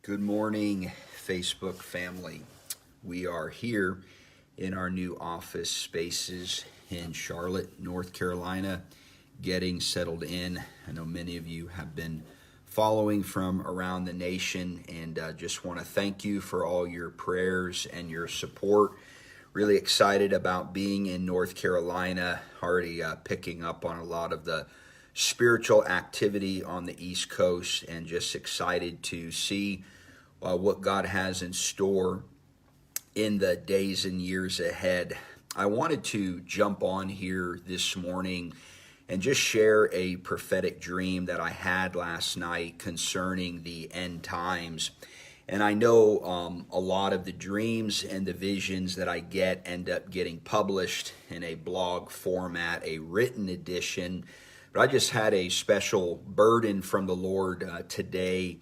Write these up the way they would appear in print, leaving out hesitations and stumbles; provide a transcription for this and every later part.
Good morning, Facebook family. We are here in our new office spaces in Charlotte, North Carolina, getting settled in. I know many of you have been following from around the nation, and just want to thank you for all your prayers and your support. Really excited about being in North Carolina, already picking up on a lot of the spiritual activity on the East Coast, and just excited to see what God has in store in the days and years ahead. I wanted to jump on here this morning and just share a prophetic dream that I had last night concerning the end times. And I know a lot of the dreams and the visions that I get end up getting published in a blog format, a written edition. But I just had a special burden from the Lord today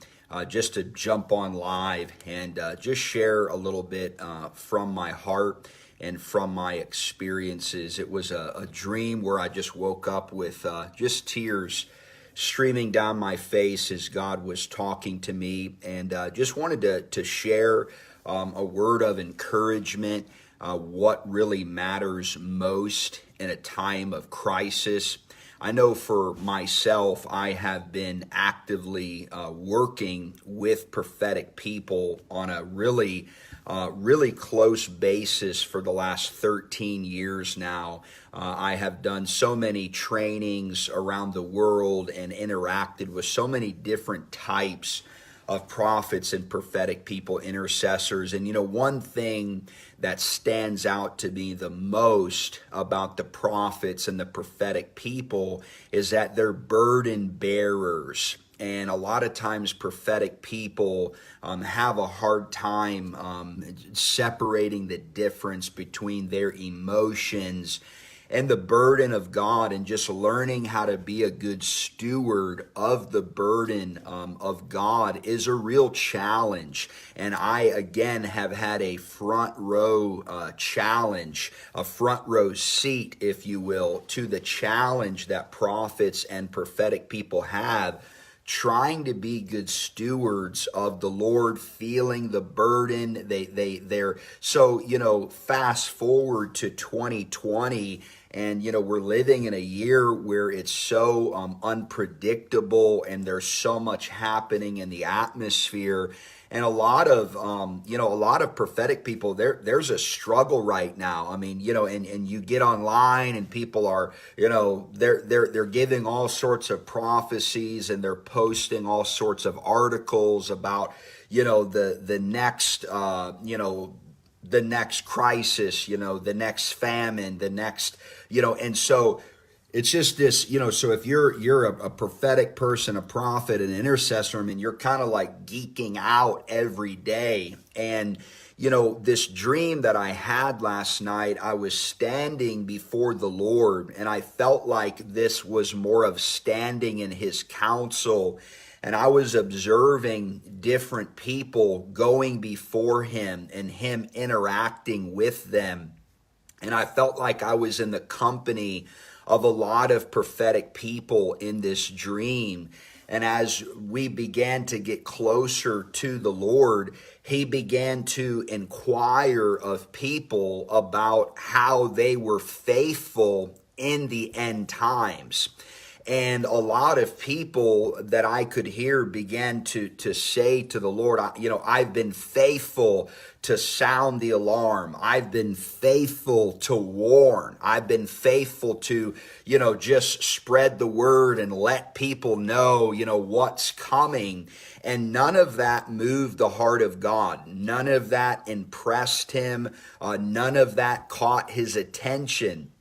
just to jump on live and just share a little bit from my heart and from my experiences. It was a dream where I just woke up with just tears streaming down my face as God was talking to me, and just wanted to share a word of encouragement, what really matters most in a time of crisis. I know for myself, I have been actively working with prophetic people on a really close basis for the last 13 years now. I have done so many trainings around the world and interacted with so many different types of prophets and prophetic people, intercessors. And one thing that stands out to me the most about the prophets and the prophetic people is that they're burden bearers. And a lot of times prophetic people have a hard time separating the difference between their emotions and the burden of God, and just learning how to be a good steward of the burden of God is a real challenge. And I, again, have had a front row challenge, a front row seat, if you will, to the challenge that prophets and prophetic people have, trying to be good stewards of the Lord, feeling the burden. They're so, fast forward to 2020, and we're living in a year where it's so unpredictable, and there's so much happening in the atmosphere. And a lot of prophetic people, there's a struggle right now. I mean, and you get online and people are, they're giving all sorts of prophecies, and they're posting all sorts of articles about, the next, the next crisis, the next famine, the next, and so it's just this, so if you're a prophetic person, a prophet, an intercessor, I mean, you're kind of like geeking out every day. And, this dream that I had last night, I was standing before the Lord, and I felt like this was more of standing in his counsel. And I was observing different people going before him and him interacting with them. And I felt like I was in the company of a lot of prophetic people in this dream. And as we began to get closer to the Lord, he began to inquire of people about how they were faithful in the end times. And a lot of people that I could hear began to say to the Lord, I've been faithful to sound the alarm. I've been faithful to warn. I've been faithful to, just spread the word and let people know, what's coming. And none of that moved the heart of God. None of that impressed him. None of that caught his attention.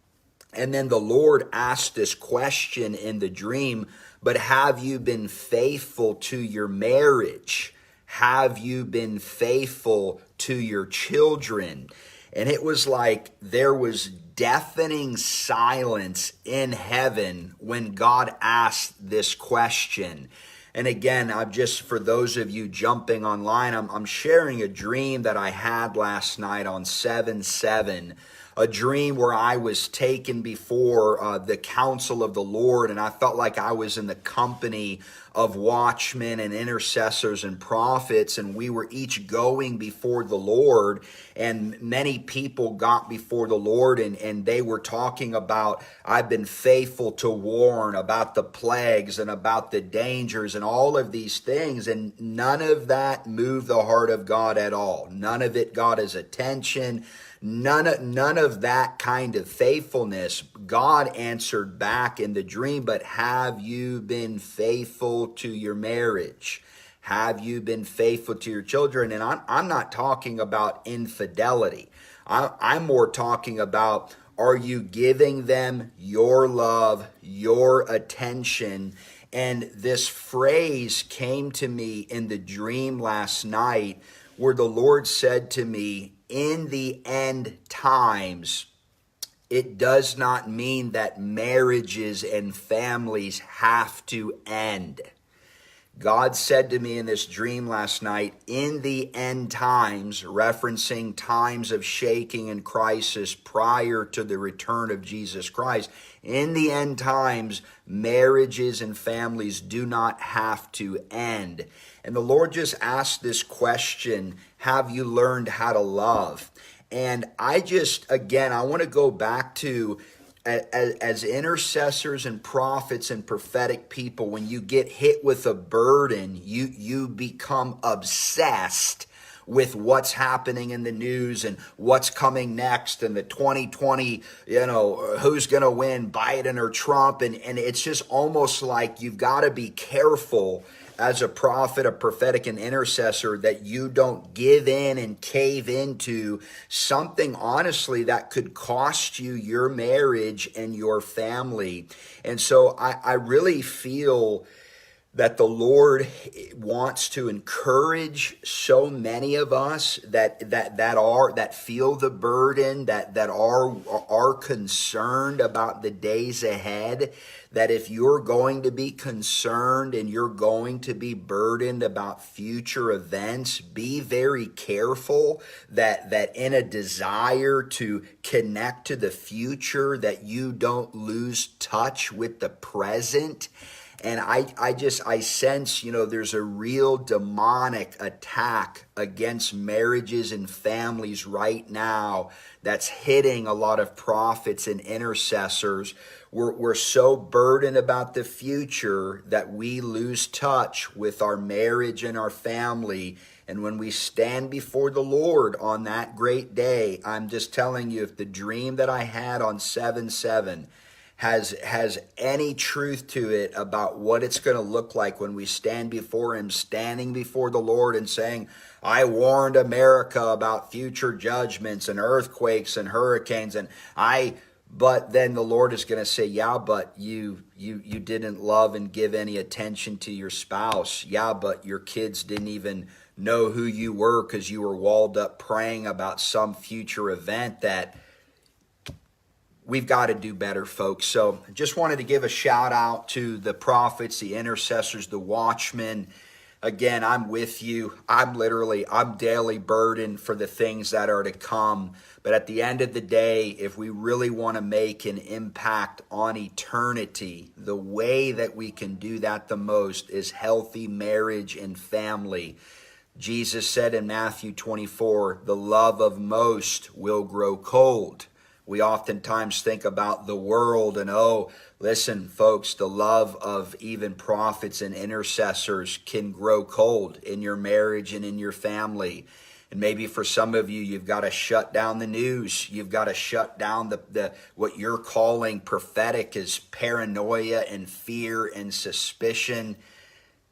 And then the Lord asked this question in the dream, but have you been faithful to your marriage? Have you been faithful to your children? And it was like there was deafening silence in heaven when God asked this question. And again, I'm just, for those of you jumping online, I'm sharing a dream that I had last night on 7/7. a dream where I was taken before the council of the Lord, and I felt like I was in the company of watchmen and intercessors and prophets, and we were each going before the Lord, and many people got before the Lord, and they were talking about, I've been faithful to warn about the plagues and about the dangers and all of these things, and none of that moved the heart of God at all. None of it got his attention. None of that kind of faithfulness. God answered back in the dream, but have you been faithful to your marriage? Have you been faithful to your children? And I'm not talking about infidelity. I'm more talking about, are you giving them your love, your attention? And this phrase came to me in the dream last night where the Lord said to me, in the end times, it does not mean that marriages and families have to end. God said to me in this dream last night, in the end times, referencing times of shaking and crisis prior to the return of Jesus Christ, in the end times, marriages and families do not have to end. And the Lord just asked this question, have you learned how to love? And I want to go back to, as intercessors and prophets and prophetic people, when you get hit with a burden, you become obsessed with what's happening in the news and what's coming next and the 2020, who's going to win, Biden or Trump. And it's just almost like you've got to be careful as a prophet, a prophetic, and intercessor that you don't give in and cave into something, honestly, that could cost you your marriage and your family. And so I really feel that the Lord wants to encourage so many of us that feel the burden, that are concerned about the days ahead, that if you're going to be concerned and you're going to be burdened about future events, be very careful that in a desire to connect to the future, that you don't lose touch with the present. And I sense, there's a real demonic attack against marriages and families right now that's hitting a lot of prophets and intercessors. We're so burdened about the future that we lose touch with our marriage and our family. And when we stand before the Lord on that great day, I'm just telling you, if the dream that I had on 7/7 has any truth to it about what it's going to look like when we stand before him, standing before the Lord and saying, I warned America about future judgments and earthquakes and hurricanes, but then the Lord is going to say, yeah, but you didn't love and give any attention to your spouse. Yeah, but your kids didn't even know who you were because you were walled up praying about some future event. That we've got to do better, folks. So just wanted to give a shout out to the prophets, the intercessors, the watchmen. Again, I'm with you. I'm daily burdened for the things that are to come. But at the end of the day, if we really want to make an impact on eternity, the way that we can do that the most is healthy marriage and family. Jesus said in Matthew 24, the love of most will grow cold. We oftentimes think about the world and, listen, folks, the love of even prophets and intercessors can grow cold in your marriage and in your family. And maybe for some of you, you've got to shut down the news. You've got to shut down the what you're calling prophetic is paranoia and fear and suspicion.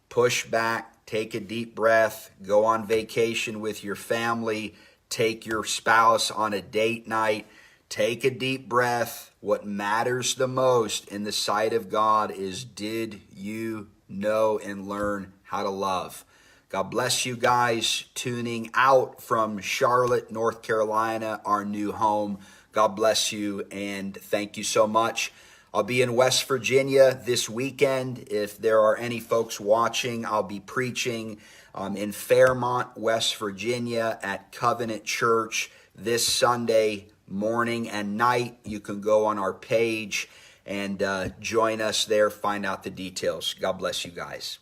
Push back, take a deep breath, go on vacation with your family, take your spouse on a date night. Take a deep breath. What matters the most in the sight of God is, did you know and learn how to love? God bless you guys tuning out from Charlotte, North Carolina, our new home. God bless you and thank you so much. I'll be in West Virginia this weekend. If there are any folks watching, I'll be preaching in Fairmont, West Virginia at Covenant Church this Sunday, morning and night. You can go on our page and join us there, find out the details. God bless you guys.